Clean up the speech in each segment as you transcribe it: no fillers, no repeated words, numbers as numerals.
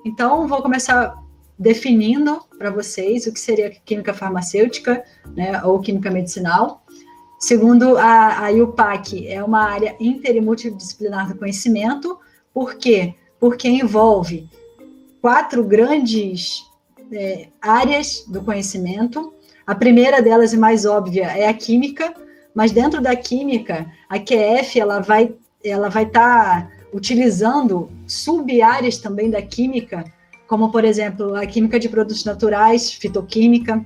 Então, vou começar definindo para vocês o que seria química farmacêutica, né, ou química medicinal. Segundo a IUPAC, é uma área inter e multidisciplinar do conhecimento. Por quê? Porque envolve 4 grandes áreas do conhecimento. A primeira delas, e mais óbvia, é a química, mas dentro da química, a QF ela vai estar utilizando sub-áreas também da química, como, por exemplo, a química de produtos naturais, fitoquímica.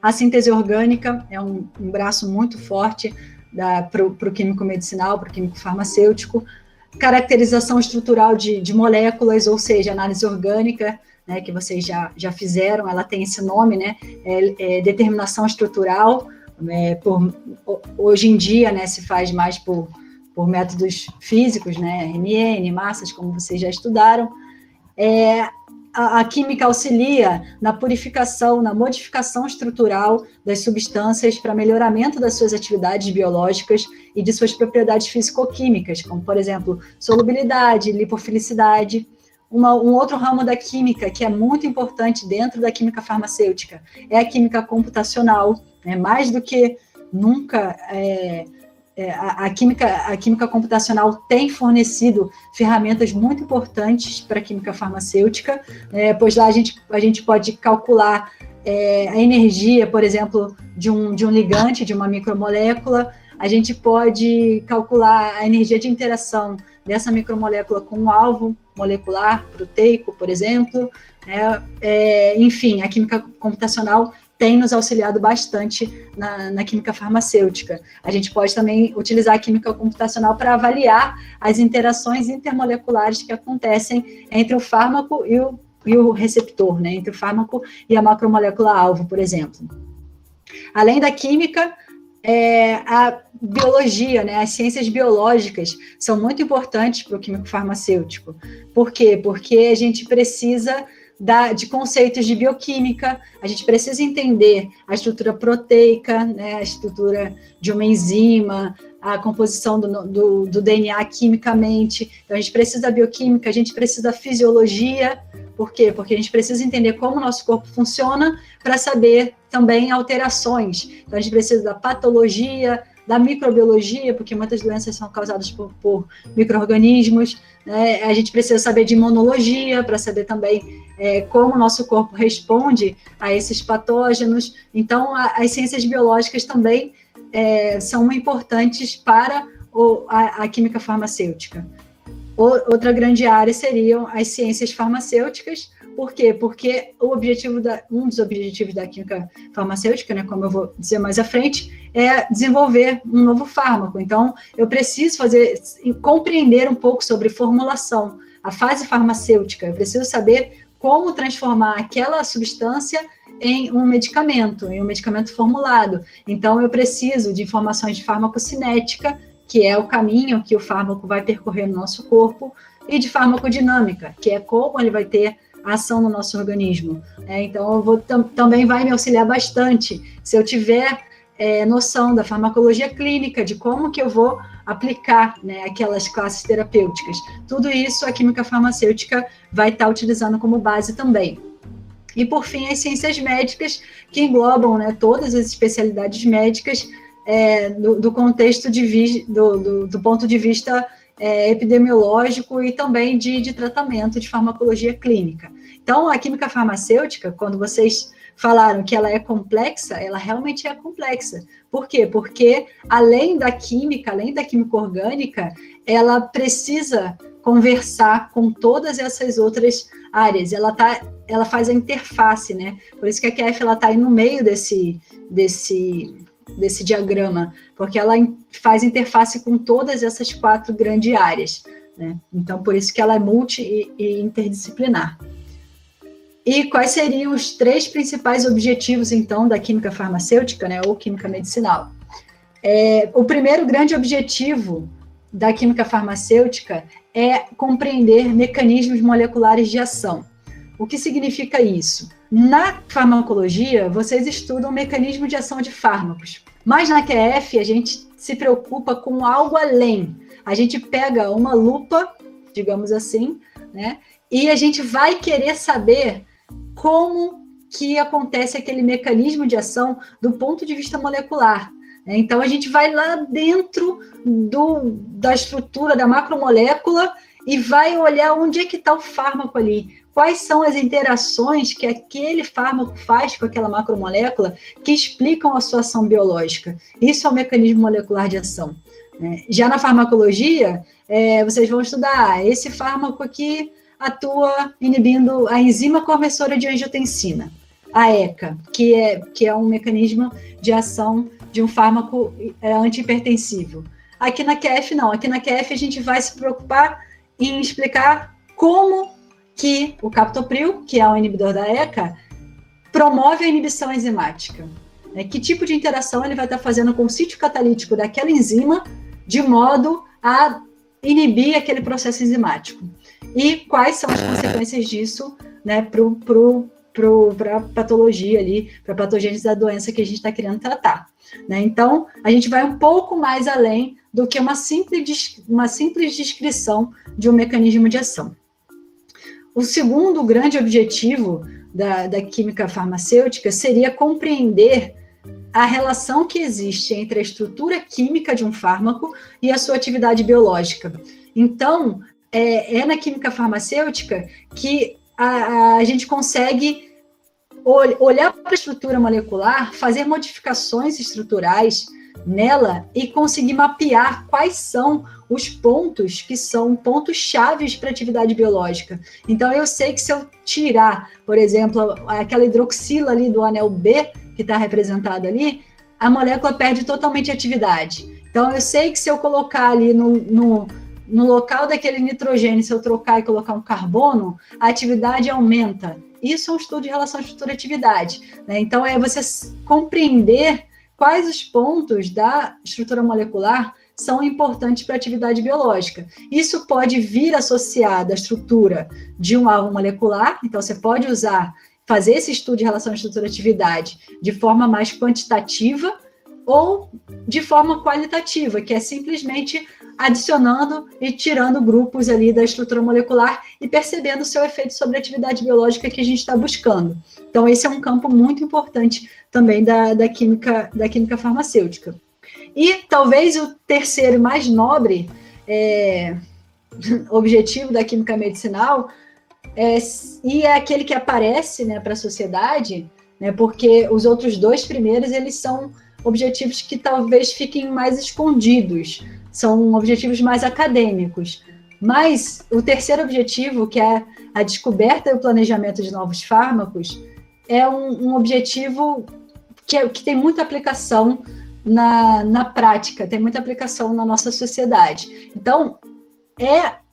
A síntese orgânica é um braço muito forte para o químico medicinal, para o químico farmacêutico. Caracterização estrutural de moléculas, ou seja, análise orgânica, né, que vocês já fizeram, ela tem esse nome, né, determinação estrutural. Hoje em dia, né, se faz mais por métodos físicos, né, RNA, massas, como vocês já estudaram. A química auxilia na purificação, na modificação estrutural das substâncias para melhoramento das suas atividades biológicas e de suas propriedades físico-químicas, como, por exemplo, solubilidade, lipofilicidade. Um outro ramo da química que é muito importante dentro da química farmacêutica é a química computacional, né? Mais do que nunca, a química computacional tem fornecido ferramentas muito importantes para a química farmacêutica, pois lá a gente pode calcular a energia, por exemplo, de um ligante, de uma micromolécula. A gente pode calcular a energia de interação dessa micromolécula com um alvo molecular, proteico, por exemplo. Enfim, a química computacional tem nos auxiliado bastante na química farmacêutica. A gente pode também utilizar a química computacional para avaliar as interações intermoleculares que acontecem entre o fármaco e o receptor, né? Entre o fármaco e a macromolécula-alvo, por exemplo. Além da química, a biologia, né? As ciências biológicas são muito importantes para o químico farmacêutico. Por quê? Porque a gente precisa de conceitos de bioquímica, a gente precisa entender a estrutura proteica, né, a estrutura de uma enzima, a composição do DNA quimicamente. Então, a gente precisa da bioquímica, a gente precisa da fisiologia. Por quê? Porque a gente precisa entender como o nosso corpo funciona para saber também alterações. Então, a gente precisa da patologia, da microbiologia, porque muitas doenças são causadas por micro-organismos, né? A gente precisa saber de imunologia, para saber também como o nosso corpo responde a esses patógenos. Então, as ciências biológicas também são importantes para a química farmacêutica. Outra grande área seriam as ciências farmacêuticas. Por quê? Porque um dos objetivos da química farmacêutica, né, como eu vou dizer mais à frente, é desenvolver um novo fármaco. Então, eu preciso compreender um pouco sobre formulação, a fase farmacêutica. Eu preciso saber como transformar aquela substância em um medicamento formulado. Então, eu preciso de informações de farmacocinética, que é o caminho que o fármaco vai percorrer no nosso corpo, e de farmacodinâmica, que é como ele vai ter a ação no nosso organismo. Então, também vai me auxiliar bastante se eu tiver noção da farmacologia clínica, de como que eu vou aplicar, né, aquelas classes terapêuticas. Tudo isso a química farmacêutica vai estar utilizando como base também. E, por fim, as ciências médicas, que englobam, né, todas as especialidades médicas do contexto do ponto de vista epidemiológico e também de tratamento, de farmacologia clínica. Então, a química farmacêutica, quando vocês falaram que ela é complexa, ela realmente é complexa. Por quê? Porque, além da química orgânica, ela precisa conversar com todas essas outras áreas. Ela faz a interface, né? Por isso que a QF está aí no meio desse diagrama, porque ela faz interface com todas essas 4 grandes áreas, né? Então, por isso que ela é multi e interdisciplinar. E quais seriam os 3 principais objetivos, então, da química farmacêutica, né, ou química medicinal? O primeiro grande objetivo da química farmacêutica é compreender mecanismos moleculares de ação. O que significa isso? Na farmacologia, vocês estudam o mecanismo de ação de fármacos, mas na QF a gente se preocupa com algo além. A gente pega uma lupa, digamos assim, né, e a gente vai querer saber como que acontece aquele mecanismo de ação do ponto de vista molecular. Então, a gente vai lá dentro da estrutura da macromolécula e vai olhar onde é que está o fármaco ali, quais são as interações que aquele fármaco faz com aquela macromolécula que explicam a sua ação biológica. Isso é o mecanismo molecular de ação. Já na farmacologia, vocês vão estudar esse fármaco aqui atua inibindo a enzima conversora de angiotensina, a ECA, que é um mecanismo de ação de um fármaco antihipertensivo. Aqui na QF, não. Aqui na QF, a gente vai se preocupar em explicar como que o captopril, que é o inibidor da ECA, promove a inibição enzimática. Que tipo de interação ele vai estar fazendo com o sítio catalítico daquela enzima, de modo a inibir aquele processo enzimático. E quais são as consequências disso, né, para a patologia ali, para a patogênese da doença que a gente está querendo tratar. Né? Então, a gente vai um pouco mais além do que uma simples descrição de um mecanismo de ação. O segundo grande objetivo da química farmacêutica seria compreender a relação que existe entre a estrutura química de um fármaco e a sua atividade biológica. Então, é na química farmacêutica que a gente consegue olhar para a estrutura molecular, fazer modificações estruturais nela e conseguir mapear quais são os pontos que são pontos chaves para a atividade biológica. Então, eu sei que se eu tirar, por exemplo, aquela hidroxila ali do anel B, que está representado ali, a molécula perde totalmente a atividade. Então, eu sei que se eu colocar ali no local daquele nitrogênio, se eu trocar e colocar um carbono, a atividade aumenta. Isso é um estudo de relação estrutura-atividade. Né? Então, é você compreender quais os pontos da estrutura molecular são importantes para a atividade biológica. Isso pode vir associado à estrutura de um alvo molecular, então você pode fazer esse estudo de relação estrutura-atividade de forma mais quantitativa ou de forma qualitativa, que é simplesmente adicionando e tirando grupos ali da estrutura molecular e percebendo o seu efeito sobre a atividade biológica que a gente está buscando. Então, esse é um campo muito importante também da química farmacêutica. E talvez o terceiro mais nobre objetivo da química medicinal e é aquele que aparece, né, para a sociedade, né, porque os outros dois primeiros, eles são objetivos que talvez fiquem mais escondidos, são objetivos mais acadêmicos. Mas o terceiro objetivo, que é a descoberta e o planejamento de novos fármacos, é um objetivo que tem muita aplicação na prática, tem muita aplicação na nossa sociedade. Então,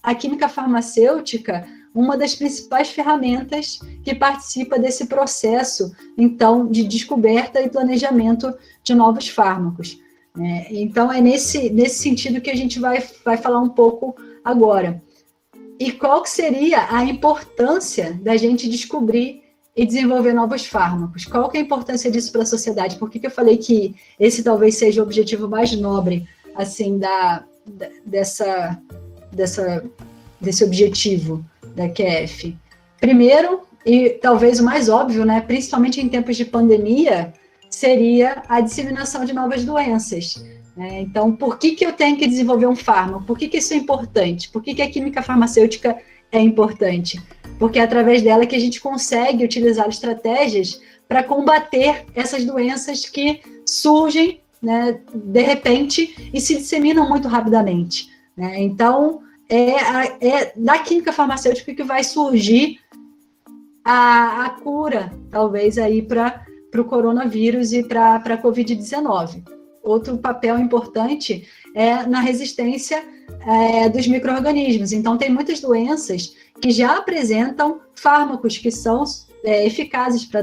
a química farmacêutica uma das principais ferramentas que participa desse processo, então, de descoberta e planejamento de novos fármacos. Então, é nesse sentido que a gente vai falar um pouco agora. E qual que seria a importância da gente descobrir e desenvolver novos fármacos? Qual que é a importância disso para a sociedade? Por que eu falei que esse talvez seja o objetivo mais nobre, assim, desse objetivo da QF? Primeiro, e talvez o mais óbvio, né, principalmente em tempos de pandemia, seria a disseminação de novas doenças. Então, por que eu tenho que desenvolver um fármaco? Por que isso é importante? Por que a química farmacêutica é importante? Porque é através dela que a gente consegue utilizar estratégias para combater essas doenças que surgem, né, de repente e se disseminam muito rapidamente. Então, da química farmacêutica que vai surgir a cura, talvez, aí para o coronavírus e para a Covid-19. Outro papel importante é na resistência dos micro-organismos. Então, tem muitas doenças que já apresentam fármacos que são eficazes para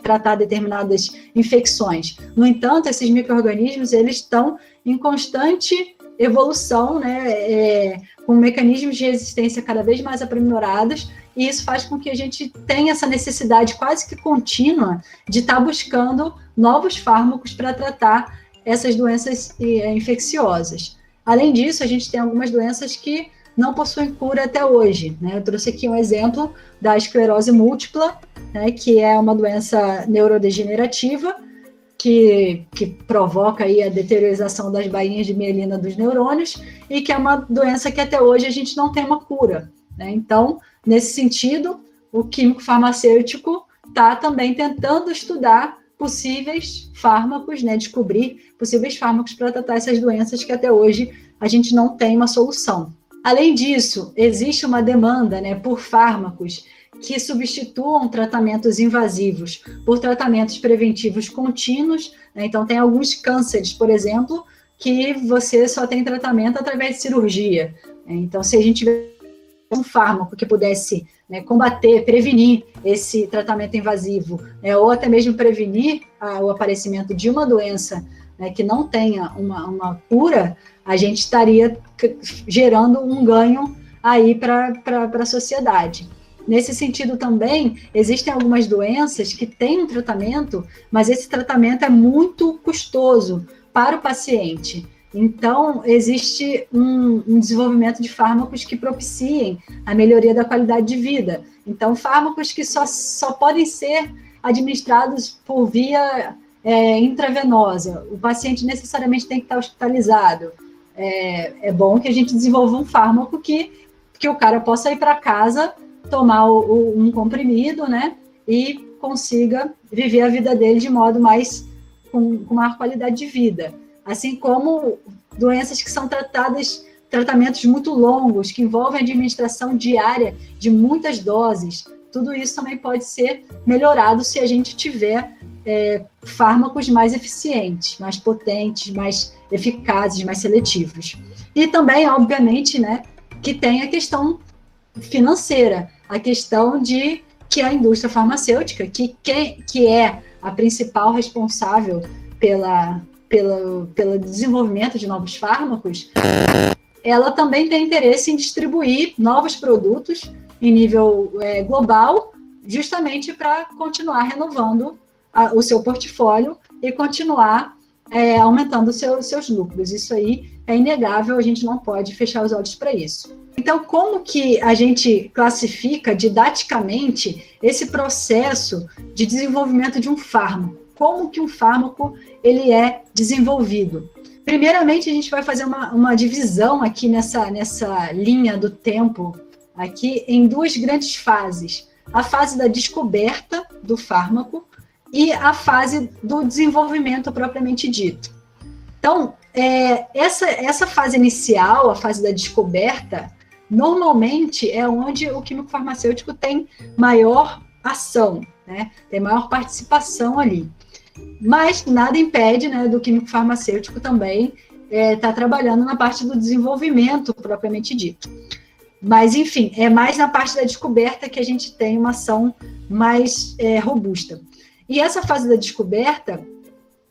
tratar determinadas infecções. No entanto, esses micro-organismos, eles estão em constante evolução, né, com mecanismos de resistência cada vez mais aprimorados, e isso faz com que a gente tenha essa necessidade quase que contínua de estar buscando novos fármacos para tratar essas doenças infecciosas. Além disso, a gente tem algumas doenças que não possuem cura até hoje, né? Eu trouxe aqui um exemplo da esclerose múltipla, né, que é uma doença neurodegenerativa que provoca aí a deteriorização das bainhas de mielina dos neurônios e que é uma doença que até hoje a gente não tem uma cura, né? Então, nesse sentido, o químico farmacêutico está também tentando estudar possíveis fármacos, né, descobrir possíveis fármacos para tratar essas doenças que até hoje a gente não tem uma solução. Além disso, existe uma demanda, né, por fármacos que substituam tratamentos invasivos por tratamentos preventivos contínuos, né? Então, tem alguns cânceres, por exemplo, que você só tem tratamento através de cirurgia, né? Então, se a gente tiver um fármaco que pudesse, né, combater, prevenir esse tratamento invasivo, né, ou até mesmo prevenir o aparecimento de uma doença, né, que não tenha uma cura, a gente estaria gerando um ganho aí para a sociedade. Nesse sentido também, existem algumas doenças que têm um tratamento, mas esse tratamento é muito custoso para o paciente. Então, existe um desenvolvimento de fármacos que propiciem a melhoria da qualidade de vida. Então, fármacos que só podem ser administrados por via intravenosa. O paciente necessariamente tem que estar hospitalizado. É bom que a gente desenvolva um fármaco que o cara possa ir para casa, tomar um comprimido, né, e consiga viver a vida dele de modo com maior qualidade de vida. Assim como doenças que são tratamentos muito longos, que envolvem a administração diária de muitas doses, tudo isso também pode ser melhorado se a gente tiver fármacos mais eficientes, mais potentes, mais eficazes, mais seletivos. E também, obviamente, né, que tem a questão financeira, a questão de que a indústria farmacêutica, que é a principal responsável pelo desenvolvimento de novos fármacos, ela também tem interesse em distribuir novos produtos em nível global, justamente para continuar renovando o seu portfólio e continuar aumentando os seus lucros. Isso aí é inegável, a gente não pode fechar os olhos para isso. Então, como que a gente classifica didaticamente esse processo de desenvolvimento de um fármaco? Como que um fármaco ele é desenvolvido? Primeiramente, a gente vai fazer uma divisão aqui nessa linha do tempo, aqui em duas grandes fases. A fase da descoberta do fármaco e a fase do desenvolvimento propriamente dito. Então, essa fase inicial, a fase da descoberta, normalmente é onde o químico farmacêutico tem maior ação, né? Tem maior participação ali. Mas nada impede, né, do químico farmacêutico também estar trabalhando na parte do desenvolvimento propriamente dito. Mas, enfim, é mais na parte da descoberta que a gente tem uma ação mais robusta. E essa fase da descoberta,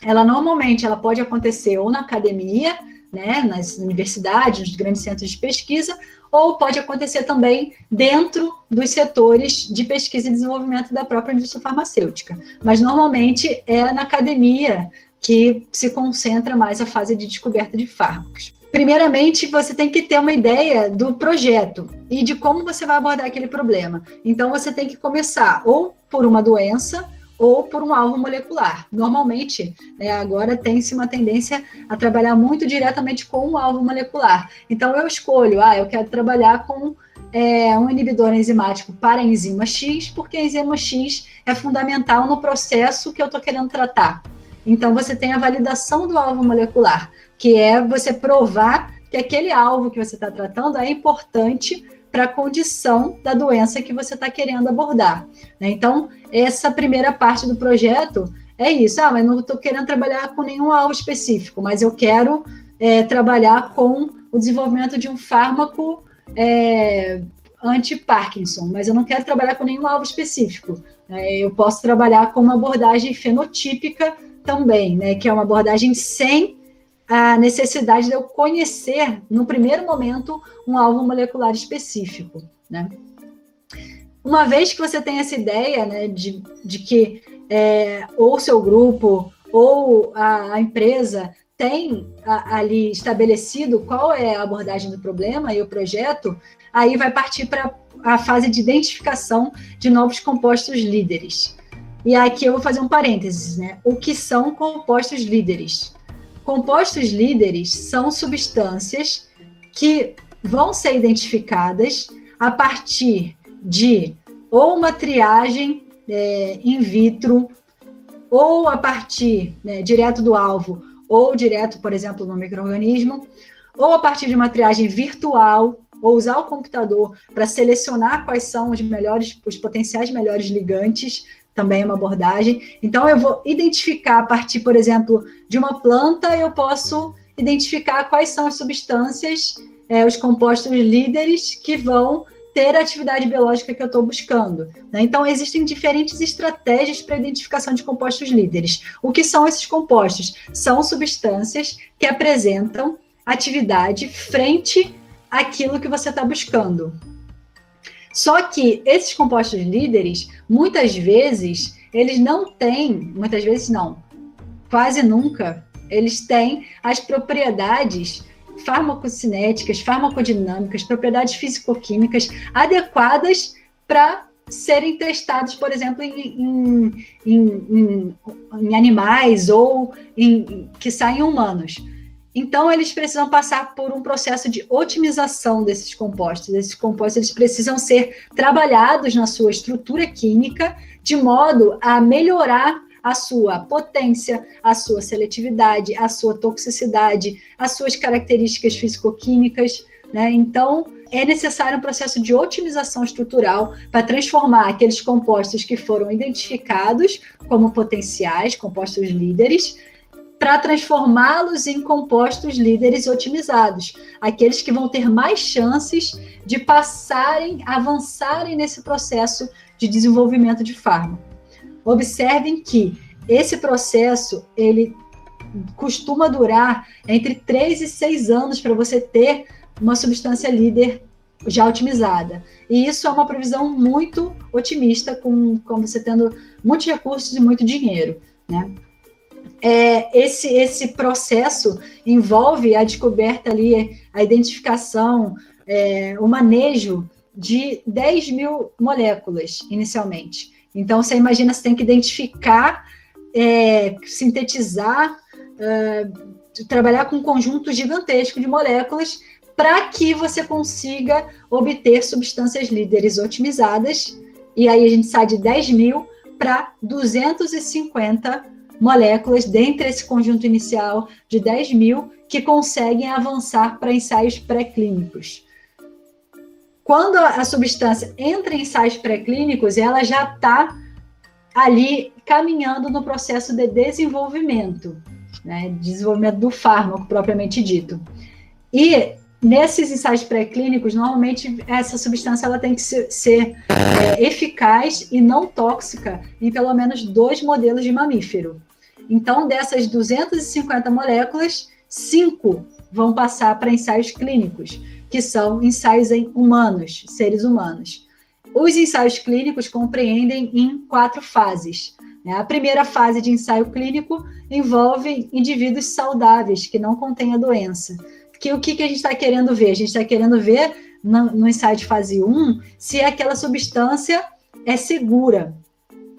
normalmente ela pode acontecer ou na academia, né, nas universidades, nos grandes centros de pesquisa, ou pode acontecer também dentro dos setores de pesquisa e desenvolvimento da própria indústria farmacêutica. Mas, normalmente, é na academia que se concentra mais a fase de descoberta de fármacos. Primeiramente, você tem que ter uma ideia do projeto e de como você vai abordar aquele problema. Então, você tem que começar ou por uma doença ou por um alvo molecular. Normalmente, agora tem-se uma tendência a trabalhar muito diretamente com um alvo molecular. Então, eu escolho, eu quero trabalhar com um inibidor enzimático para a enzima X, porque a enzima X é fundamental no processo que eu estou querendo tratar. Então, você tem a validação do alvo molecular, que é você provar que aquele alvo que você está tratando é importante para a condição da doença que você está querendo abordar, né? Então, essa primeira parte do projeto é isso. Mas não estou querendo trabalhar com nenhum alvo específico, mas eu quero trabalhar com o desenvolvimento de um fármaco anti-Parkinson, mas eu não quero trabalhar com nenhum alvo específico. Eu posso trabalhar com uma abordagem fenotípica também, né, que é uma abordagem sem a necessidade de eu conhecer, no primeiro momento, um alvo molecular específico, né? Uma vez que você tem essa ideia, né, de que ou o seu grupo ou a empresa tem ali estabelecido qual é a abordagem do problema e o projeto, aí vai partir para a fase de identificação de novos compostos líderes. E aqui eu vou fazer um parênteses, né? O que são compostos líderes? Compostos líderes são substâncias que vão ser identificadas a partir de ou uma triagem in vitro, ou a partir direto do alvo, ou direto, por exemplo, no micro-organismo, ou a partir de uma triagem virtual, ou usar o computador para selecionar quais são os potenciais melhores ligantes, também é uma abordagem. Então, eu vou identificar a partir, por exemplo, de uma planta, eu posso identificar quais são as substâncias, os compostos líderes que vão ter a atividade biológica que eu estou buscando, né? Então, existem diferentes estratégias para a identificação de compostos líderes. O que são esses compostos? São substâncias que apresentam atividade frente àquilo que você está buscando. Só que esses compostos líderes, muitas vezes não, quase nunca, eles têm as propriedades farmacocinéticas, farmacodinâmicas, propriedades físico-químicas adequadas para serem testados, por exemplo, em animais ou que saem humanos. Então, eles precisam passar por um processo de otimização desses compostos. Esses compostos eles precisam ser trabalhados na sua estrutura química de modo a melhorar a sua potência, a sua seletividade, a sua toxicidade, as suas características físico-químicas, né? Então, é necessário um processo de otimização estrutural para transformar aqueles compostos que foram identificados como potenciais, compostos líderes, para transformá-los em compostos líderes otimizados, aqueles que vão ter mais chances de avançarem nesse processo de desenvolvimento de fármaco. Observem que esse processo, ele costuma durar entre 3 e 6 anos para você ter uma substância líder já otimizada. E isso é uma previsão muito otimista, com você tendo muitos recursos e muito dinheiro, né? Esse processo envolve a descoberta ali, a identificação, o manejo de 10 mil moléculas, inicialmente. Então, você imagina, você tem que identificar, sintetizar, trabalhar com um conjunto gigantesco de moléculas para que você consiga obter substâncias líderes otimizadas. E aí a gente sai de 10 mil para 250 moléculas dentre esse conjunto inicial de 10 mil que conseguem avançar para ensaios pré-clínicos. Quando a substância entra em ensaios pré-clínicos, ela já está ali caminhando no processo de desenvolvimento, né? Desenvolvimento do fármaco, propriamente dito. E nesses ensaios pré-clínicos, normalmente essa substância ela tem que ser eficaz e não tóxica em pelo menos 2 modelos de mamífero. Então, dessas 250 moléculas, 5 vão passar para ensaios clínicos, que são ensaios em humanos, seres humanos. Os ensaios clínicos compreendem em 4 fases. A primeira fase de ensaio clínico envolve indivíduos saudáveis, que não contêm a doença. O que a gente está querendo ver? A gente está querendo ver, no ensaio de fase 1, se aquela substância é segura,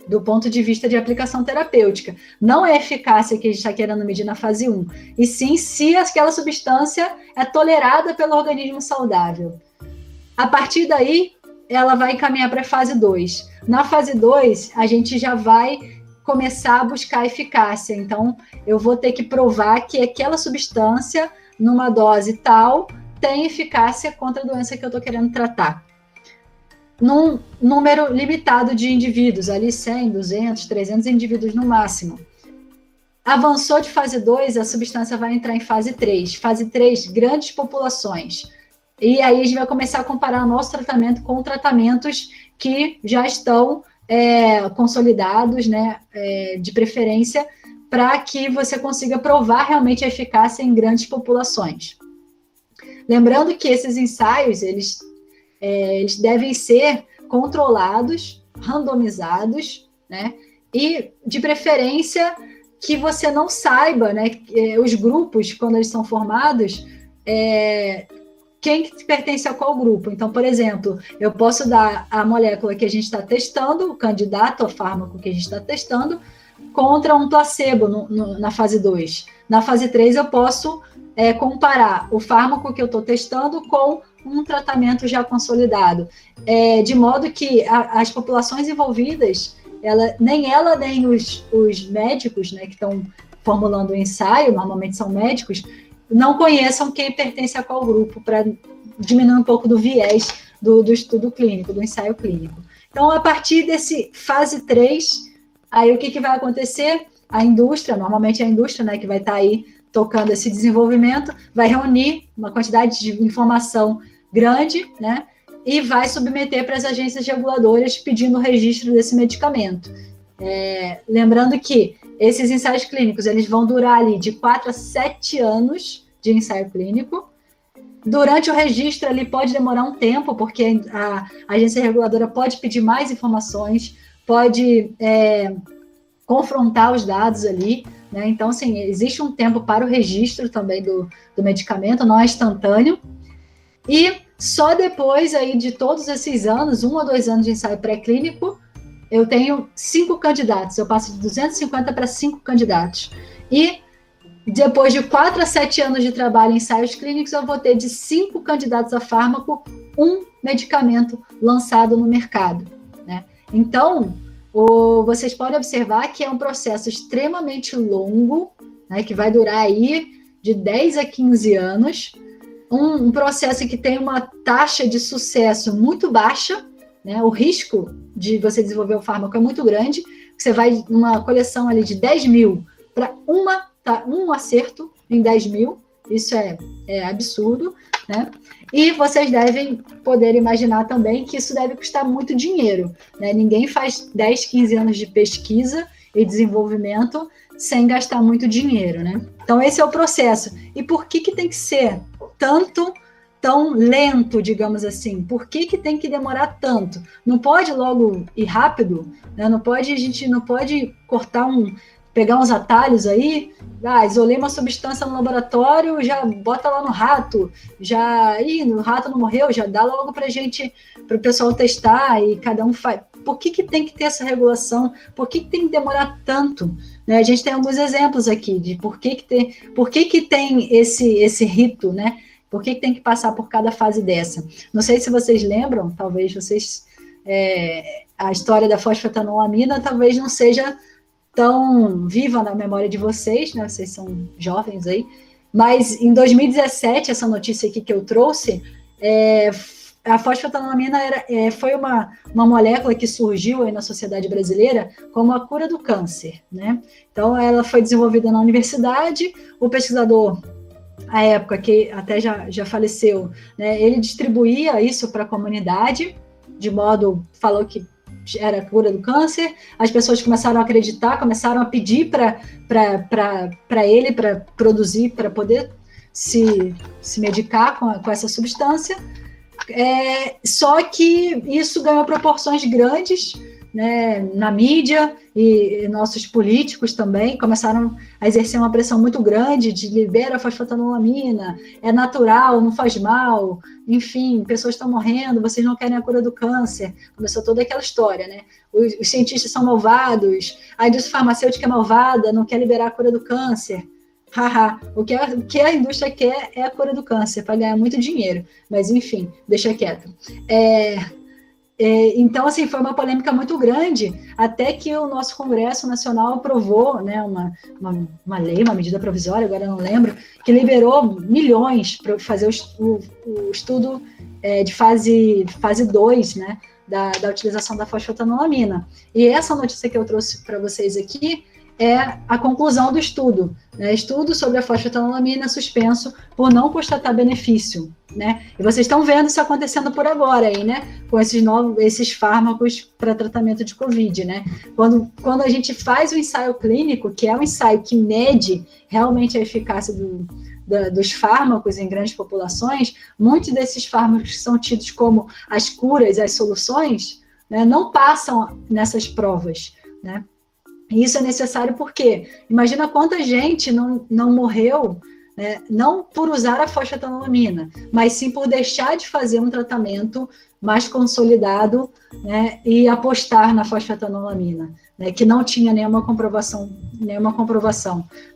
do ponto de vista de aplicação terapêutica. Não é a eficácia que a gente está querendo medir na fase 1, e sim se aquela substância é tolerada pelo organismo saudável. A partir daí, ela vai encaminhar para a fase 2. Na fase 2, a gente já vai começar a buscar eficácia. Então, eu vou ter que provar que aquela substância, numa dose tal, tem eficácia contra a doença que eu estou querendo tratar. Num número limitado de indivíduos, ali 100, 200, 300 indivíduos no máximo. Avançou de fase 2, a substância vai entrar em fase 3. Fase 3, grandes populações. E aí a gente vai começar a comparar o nosso tratamento com tratamentos que já estão consolidados, né, de preferência, para que você consiga provar realmente a eficácia em grandes populações. Lembrando que esses ensaios, eles devem ser controlados, randomizados, né? E, de preferência, que você não saiba, né, os grupos, quando eles são formados, quem que pertence a qual grupo. Então, por exemplo, eu posso dar a molécula que a gente está testando, o candidato ao fármaco que a gente está testando, contra um placebo na fase 2. Na fase 3, eu posso comparar o fármaco que eu estou testando com um tratamento já consolidado. De modo que as populações envolvidas, nem os médicos, né, que estão formulando o ensaio, normalmente são médicos, não conheçam quem pertence a qual grupo, para diminuir um pouco do viés do estudo clínico, do ensaio clínico. Então, a partir desse fase 3, aí o que vai acontecer? A indústria, normalmente é a indústria, né, que vai estar aí tocando esse desenvolvimento, vai reunir uma quantidade de informação grande, né, e vai submeter para as agências reguladoras pedindo o registro desse medicamento. Lembrando que esses ensaios clínicos, eles vão durar ali de 4 a 7 anos de ensaio clínico. Durante o registro, ele pode demorar um tempo, porque a agência reguladora pode pedir mais informações, pode confrontar os dados ali, né? Então, assim, existe um tempo para o registro também do medicamento, não é instantâneo. E só depois aí de todos esses anos, 1 ou 2 anos de ensaio pré-clínico, eu tenho 5 candidatos, eu passo de 250 para 5 candidatos. E depois de 4 a 7 anos de trabalho em ensaios clínicos, eu vou ter de 5 candidatos a fármaco, 1 medicamento lançado no mercado, né? Então, vocês podem observar que é um processo extremamente longo, né, que vai durar aí de 10 a 15 anos, um processo que tem uma taxa de sucesso muito baixa, né? O risco de você desenvolver o fármaco é muito grande. Você vai numa coleção ali de 10 mil para um acerto em 10 mil, isso é absurdo, né? E vocês devem poder imaginar também que isso deve custar muito dinheiro, né? Ninguém faz 10, 15 anos de pesquisa e desenvolvimento sem gastar muito dinheiro, né? Então, esse é o processo. E por que tem que ser tão lento, digamos assim? Por que tem que demorar tanto? Não pode logo ir rápido, né? A gente não pode pegar uns atalhos aí, isolei uma substância no laboratório, já bota lá no rato, no rato não morreu, já dá logo para o pessoal testar e cada um faz. Por que tem que ter essa regulação? Por que tem que demorar tanto? Né? A gente tem alguns exemplos aqui de por que tem esse rito, né? Por que tem que passar por cada fase dessa? Não sei se vocês lembram, talvez vocês... a história da fosfetanolamina talvez não seja tão viva na memória de vocês, né? Vocês são jovens aí, mas em 2017, essa notícia aqui que eu trouxe, a fosfetanolamina foi uma molécula que surgiu aí na sociedade brasileira como a cura do câncer, né? Então, ela foi desenvolvida na universidade, o pesquisador, à época, que até já faleceu, né? Ele distribuía isso para a comunidade, falou que era a cura do câncer, as pessoas começaram a acreditar, começaram a pedir para ele, para produzir, para poder se medicar com essa substância, só que isso ganhou proporções grandes, né, na mídia, e nossos políticos também começaram a exercer uma pressão muito grande de libera a fosfetanolamina, é natural, não faz mal, enfim, pessoas estão morrendo, vocês não querem a cura do câncer. Começou toda aquela história, né? Os cientistas são malvados, a indústria farmacêutica é malvada, não quer liberar a cura do câncer. Haha, o que a indústria quer é a cura do câncer, para ganhar muito dinheiro, mas enfim, deixa quieto. Então, assim, foi uma polêmica muito grande, até que o nosso Congresso Nacional aprovou, né, uma lei, uma medida provisória, agora eu não lembro, que liberou milhões para fazer o estudo de fase 2, né, da utilização da fosfetanolamina. E essa notícia que eu trouxe para vocês aqui é a conclusão do estudo, né? Estudo sobre a fosfetanolamina suspenso por não constatar benefício, né? E vocês estão vendo isso acontecendo por agora aí, né? Com esses fármacos para tratamento de Covid, né? Quando a gente faz o ensaio clínico, que é um ensaio que mede realmente a eficácia dos fármacos em grandes populações, muitos desses fármacos que são tidos como as curas, as soluções, né, não passam nessas provas, né? E isso é necessário porque, imagina quanta gente não morreu, né, não por usar a fosfetanolamina, mas sim por deixar de fazer um tratamento mais consolidado, né, e apostar na fosfetanolamina, né, que não tinha nenhuma comprovação,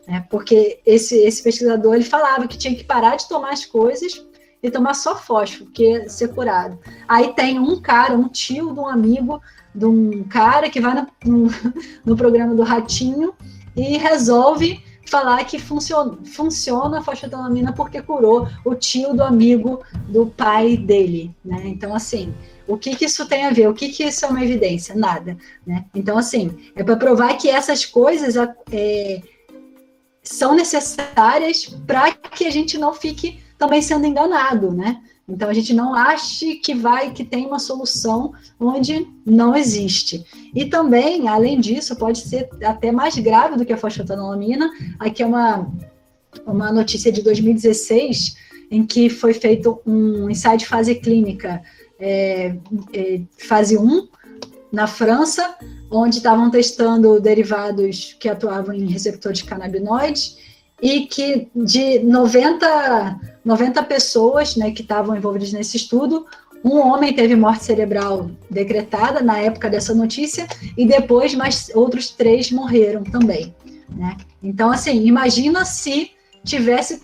né, porque esse pesquisador ele falava que tinha que parar de tomar as coisas e tomar só fósforo, porque ia ser curado. Aí tem um cara, um tio de um amigo, de um cara que vai no programa do Ratinho e resolve falar que funciona a fosfetanolamina porque curou o tio do amigo do pai dele, né? Então, assim, o que isso tem a ver? O que isso é uma evidência? Nada, né? Então, assim, é para provar que essas coisas são necessárias para que a gente não fique também sendo enganado, né? Então a gente não ache que tem uma solução onde não existe. E também, além disso, pode ser até mais grave do que a fosfetanolamina. Aqui é uma notícia de 2016 em que foi feito um ensaio de fase clínica, fase 1, na França, onde estavam testando derivados que atuavam em receptores canabinoides e que de 90 pessoas, né, que estavam envolvidas nesse estudo, um homem teve morte cerebral decretada na época dessa notícia e depois mais outros 3 morreram também, né? Então, assim, imagina se tivesse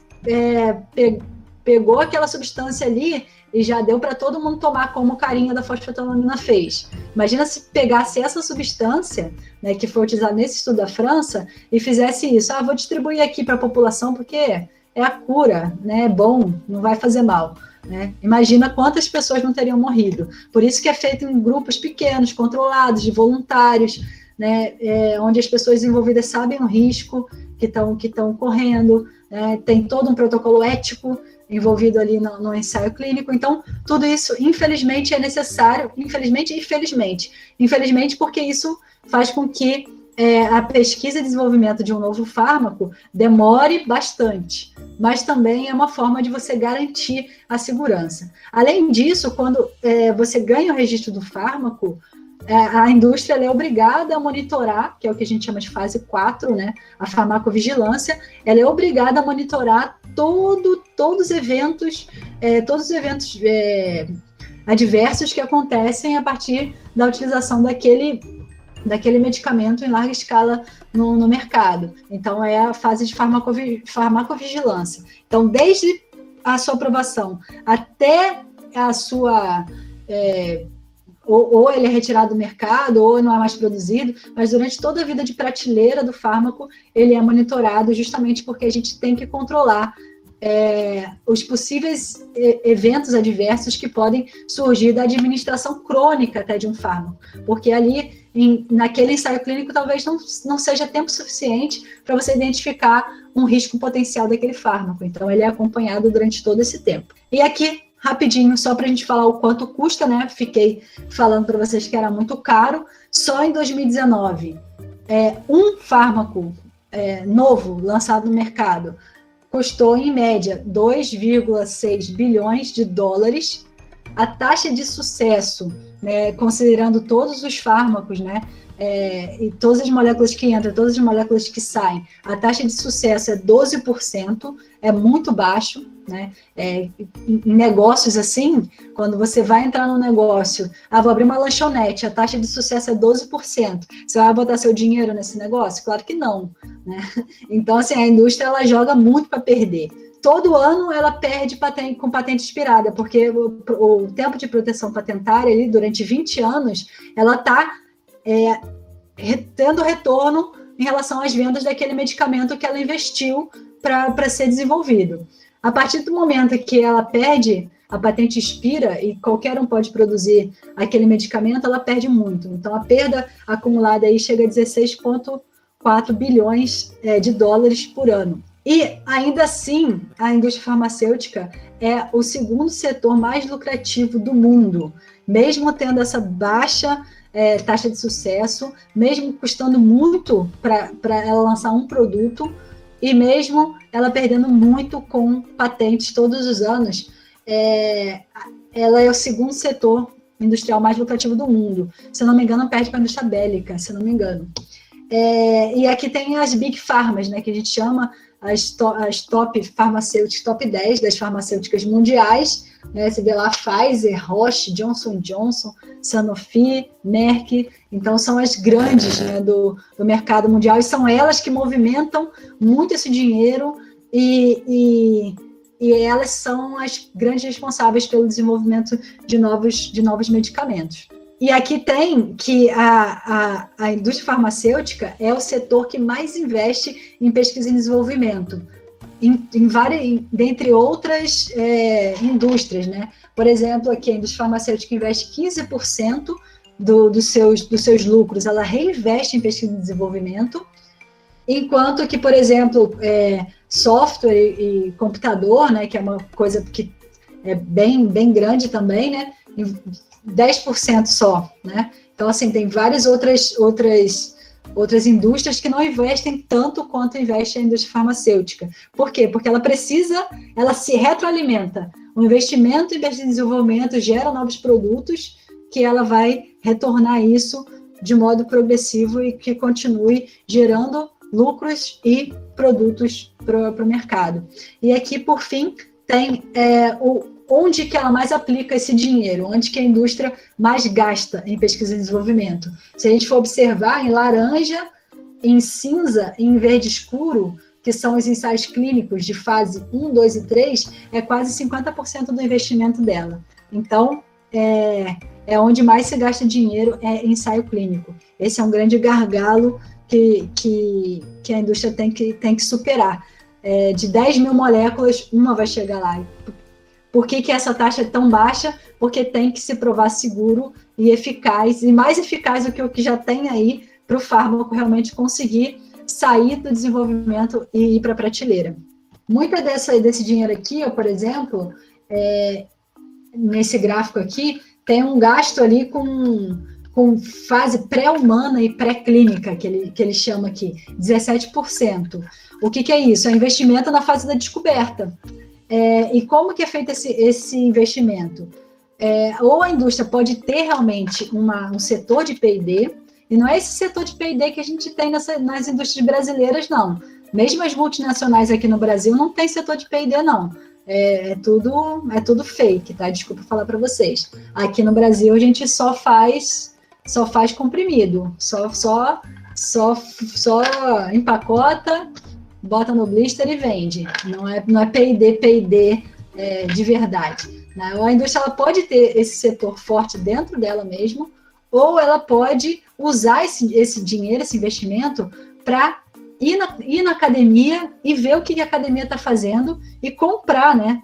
pegou aquela substância ali e já deu para todo mundo tomar como o carinha da fosfetanolamina fez. Imagina se pegasse essa substância, né, que foi utilizada nesse estudo da França e fizesse isso. Vou distribuir aqui para a população porque é a cura, né, é bom, não vai fazer mal. Né? Imagina quantas pessoas não teriam morrido. Por isso que é feito em grupos pequenos, controlados, de voluntários, né, onde as pessoas envolvidas sabem o risco que estão correndo, né, tem todo um protocolo ético envolvido ali no ensaio clínico. Então, tudo isso, infelizmente, é necessário, infelizmente e felizmente. Infelizmente, porque isso faz com que a pesquisa e desenvolvimento de um novo fármaco demore bastante, mas também é uma forma de você garantir a segurança. Além disso, quando você ganha o registro do fármaco, a indústria é obrigada a monitorar, que é o que a gente chama de fase 4, né? A farmacovigilância, ela é obrigada a monitorar todos os eventos adversos que acontecem a partir da utilização daquele medicamento em larga escala no mercado. Então, é a fase de farmacovigilância. Então, desde a sua aprovação até a sua... ou ele é retirado do mercado, ou não é mais produzido, mas durante toda a vida de prateleira do fármaco, ele é monitorado justamente porque a gente tem que controlar os possíveis eventos adversos que podem surgir da administração crônica até de um fármaco, porque ali, naquele ensaio clínico, talvez não seja tempo suficiente para você identificar um risco potencial daquele fármaco, então ele é acompanhado durante todo esse tempo. E aqui, rapidinho, só para a gente falar o quanto custa, né? Fiquei falando para vocês que era muito caro. Só em 2019, um fármaco novo lançado no mercado custou, em média, 2,6 bilhões de dólares. A taxa de sucesso, né, considerando todos os fármacos, né, e todas as moléculas que entram, todas as moléculas que saem, a taxa de sucesso é 12%, é muito baixo, né? Em negócios assim, quando você vai entrar no negócio, vou abrir uma lanchonete, a taxa de sucesso é 12%. Você vai botar seu dinheiro nesse negócio? Claro que não, né? Então, assim, a indústria ela joga muito para perder. Todo ano ela perde com patente expirada, porque o tempo de proteção patentária ali, durante 20 anos, ela está tendo retorno em relação às vendas daquele medicamento que ela investiu para ser desenvolvido. A partir do momento que ela perde, a patente expira e qualquer um pode produzir aquele medicamento, ela perde muito. Então, a perda acumulada aí chega a 16,4 bilhões de dólares por ano. E, ainda assim, a indústria farmacêutica é o segundo setor mais lucrativo do mundo, mesmo tendo essa baixa taxa de sucesso, mesmo custando muito para ela lançar um produto, e mesmo ela perdendo muito com patentes todos os anos, ela é o segundo setor industrial mais lucrativo do mundo. Se eu não me engano, perde para a indústria bélica, se eu não me engano. E aqui tem as Big Pharmas, né, que a gente chama as top farmacêuticas, top 10 das farmacêuticas mundiais, né, você vê lá Pfizer, Roche, Johnson & Johnson, Sanofi, Merck, então são as grandes, né, do mercado mundial, e são elas que movimentam muito esse dinheiro, e elas são as grandes responsáveis pelo desenvolvimento de novos medicamentos. E aqui tem que a indústria farmacêutica é o setor que mais investe em pesquisa e desenvolvimento, dentre outras indústrias, né? Por exemplo, aqui a indústria farmacêutica investe 15% dos seus lucros, ela reinveste em pesquisa e desenvolvimento, enquanto que, por exemplo, software e computador, né, que é uma coisa que é bem grande também, né? 10% só, né? Então, assim, tem várias outras indústrias que não investem tanto quanto investe a indústria farmacêutica. Por quê? Porque ela se retroalimenta. O investimento em pesquisa e desenvolvimento gera novos produtos que ela vai retornar isso de modo progressivo e que continue gerando lucros e produtos para o mercado. E aqui, por fim, tem onde que ela mais aplica esse dinheiro, onde que a indústria mais gasta em pesquisa e desenvolvimento. Se a gente for observar, em laranja, em cinza e em verde escuro, que são os ensaios clínicos de fase 1, 2 e 3, é quase 50% do investimento dela. Então, é onde mais se gasta dinheiro em ensaio clínico. Esse é um grande gargalo que a indústria tem que superar. De 10 mil moléculas, uma vai chegar lá. Por que essa taxa é tão baixa? Porque tem que se provar seguro e eficaz, e mais eficaz do que o que já tem aí, para o fármaco realmente conseguir sair do desenvolvimento e ir para a prateleira. Muita desse dinheiro aqui, por exemplo, nesse gráfico aqui, tem um gasto ali com fase pré-humana e pré-clínica, que ele chama aqui, 17%. O que é isso? É investimento na fase da descoberta. E como que é feito esse investimento? Ou a indústria pode ter realmente um setor de P&D, e não é esse setor de P&D que a gente tem nas indústrias brasileiras, não. Mesmo as multinacionais aqui no Brasil não tem setor de P&D, não. É tudo fake, tá? Desculpa falar para vocês. Aqui no Brasil a gente só faz comprimido, só empacota, bota no blister e vende. Não é P&D de verdade. Né? A indústria ela pode ter esse setor forte dentro dela mesmo, ou ela pode usar esse dinheiro, esse investimento, para ir na academia e ver o que a academia está fazendo e comprar, né?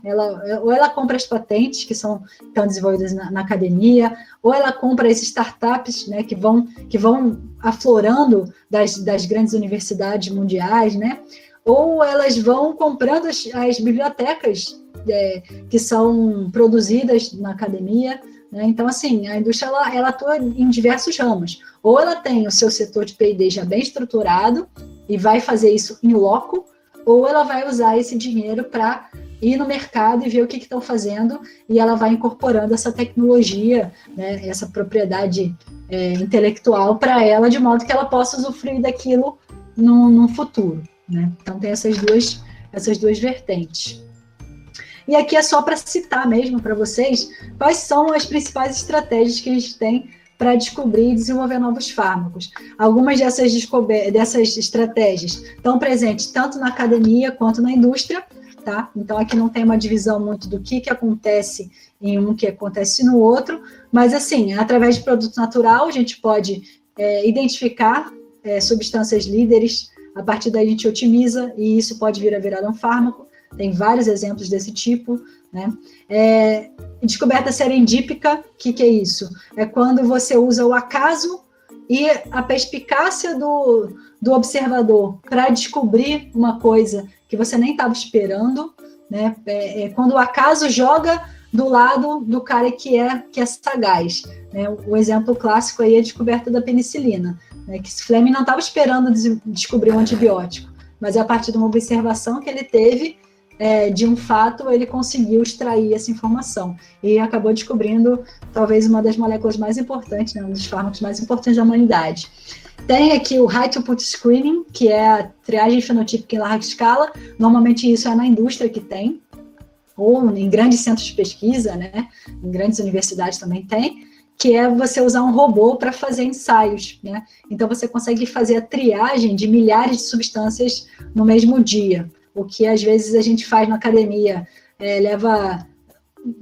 Ou ela compra as patentes que estão desenvolvidas na academia, ou ela compra esses startups, né, que vão aflorando das grandes universidades mundiais, né? Ou elas vão comprando as bibliotecas que são produzidas na academia, né? Então, assim, a indústria ela atua em diversos ramos. Ou ela tem o seu setor de P&D já bem estruturado e vai fazer isso in loco, ou ela vai usar esse dinheiro para ir no mercado e ver o que estão fazendo, e ela vai incorporando essa tecnologia, né, essa propriedade intelectual para ela, de modo que ela possa usufruir daquilo no futuro. Né? Então, tem essas duas vertentes. E aqui é só para citar mesmo para vocês quais são as principais estratégias que a gente tem para descobrir e desenvolver novos fármacos. Algumas dessas estratégias estão presentes tanto na academia quanto na indústria, tá? Então, aqui não tem uma divisão muito do que acontece em um, que acontece no outro, mas, assim, através de produto natural, a gente pode identificar substâncias líderes, a partir daí a gente otimiza, e isso pode vir a virar um fármaco. Tem vários exemplos desse tipo, né? Descoberta serendípica, o que é isso? É quando você usa o acaso e a perspicácia do observador para descobrir uma coisa que você nem estava esperando, né? Quando o acaso joga do lado do cara que é sagaz, né? O exemplo clássico aí é a descoberta da penicilina, né? Que Fleming não estava esperando descobrir um antibiótico, mas é a partir de uma observação que ele teve de um fato, ele conseguiu extrair essa informação e acabou descobrindo talvez uma das moléculas mais importantes, né, um dos fármacos mais importantes da humanidade. Tem aqui o High Throughput Screening, que é a triagem fenotípica em larga escala. Normalmente isso é na indústria que tem, ou em grandes centros de pesquisa, né, em grandes universidades também tem, que é você usar um robô para fazer ensaios, né? Então você consegue fazer a triagem de milhares de substâncias no mesmo dia, o que às vezes a gente faz na academia, leva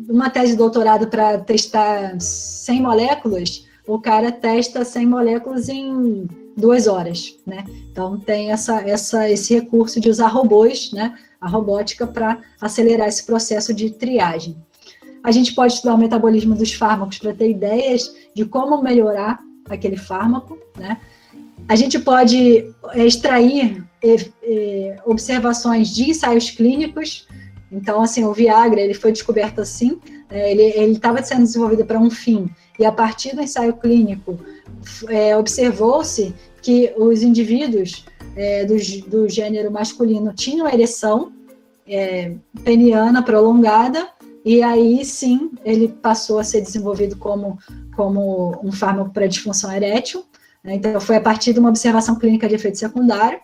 uma tese de doutorado para testar 100 moléculas, o cara testa 100 moléculas em 2 horas, né? Então tem esse recurso de usar robôs, né? A robótica para acelerar esse processo de triagem. A gente pode estudar o metabolismo dos fármacos para ter ideias de como melhorar aquele fármaco, né? A gente pode extrair observações de ensaios clínicos. Então, assim, o Viagra, ele foi descoberto assim, ele estava sendo desenvolvido para um fim, e a partir do ensaio clínico, observou-se que os indivíduos do gênero masculino tinham ereção peniana prolongada, e aí sim ele passou a ser desenvolvido como um fármaco para disfunção erétil, né? Então foi a partir de uma observação clínica de efeito secundário.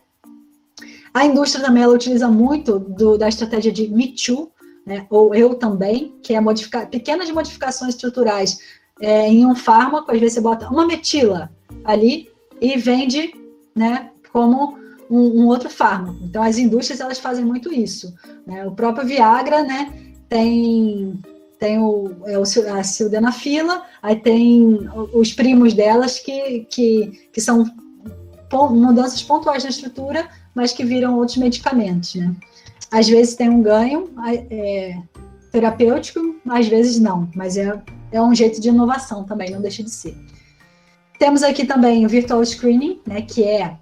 A indústria também ela utiliza muito da estratégia de Me Too, né? Ou eu também, que é pequenas modificações estruturais em um fármaco. Às vezes você bota uma metila ali e vende, né, como um outro fármaco. Então as indústrias elas fazem muito isso, né? O próprio Viagra, né, tem a sildenafila, aí tem os primos delas que são mudanças pontuais na estrutura, mas que viram outros medicamentos, né? Às vezes tem um ganho terapêutico, às vezes não, mas é um jeito de inovação também, não deixa de ser. Temos aqui também o Virtual Screening, né, que é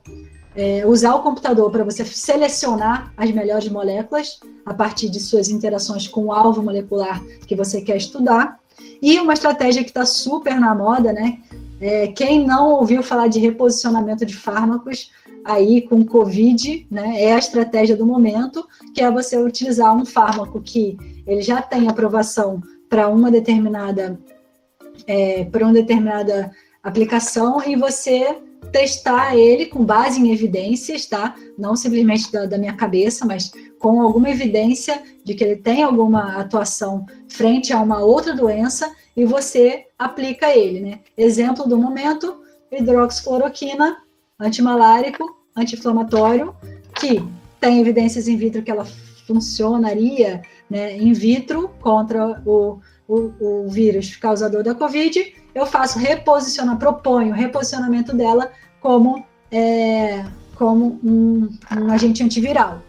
usar o computador para você selecionar as melhores moléculas a partir de suas interações com o alvo molecular que você quer estudar. E uma estratégia que está super na moda, né? Quem não ouviu falar de reposicionamento de fármacos aí com Covid, né? É a estratégia do momento, que é você utilizar um fármaco que ele já tem aprovação para uma determinada aplicação e você testar ele com base em evidências, tá? Não simplesmente da minha cabeça, mas com alguma evidência de que ele tem alguma atuação frente a uma outra doença e você aplica ele, né? Exemplo do momento, hidroxicloroquina, antimalárico, anti-inflamatório, que tem evidências in vitro que ela funcionaria, né, in vitro contra o vírus causador da Covid. Eu proponho o reposicionamento dela como um agente antiviral.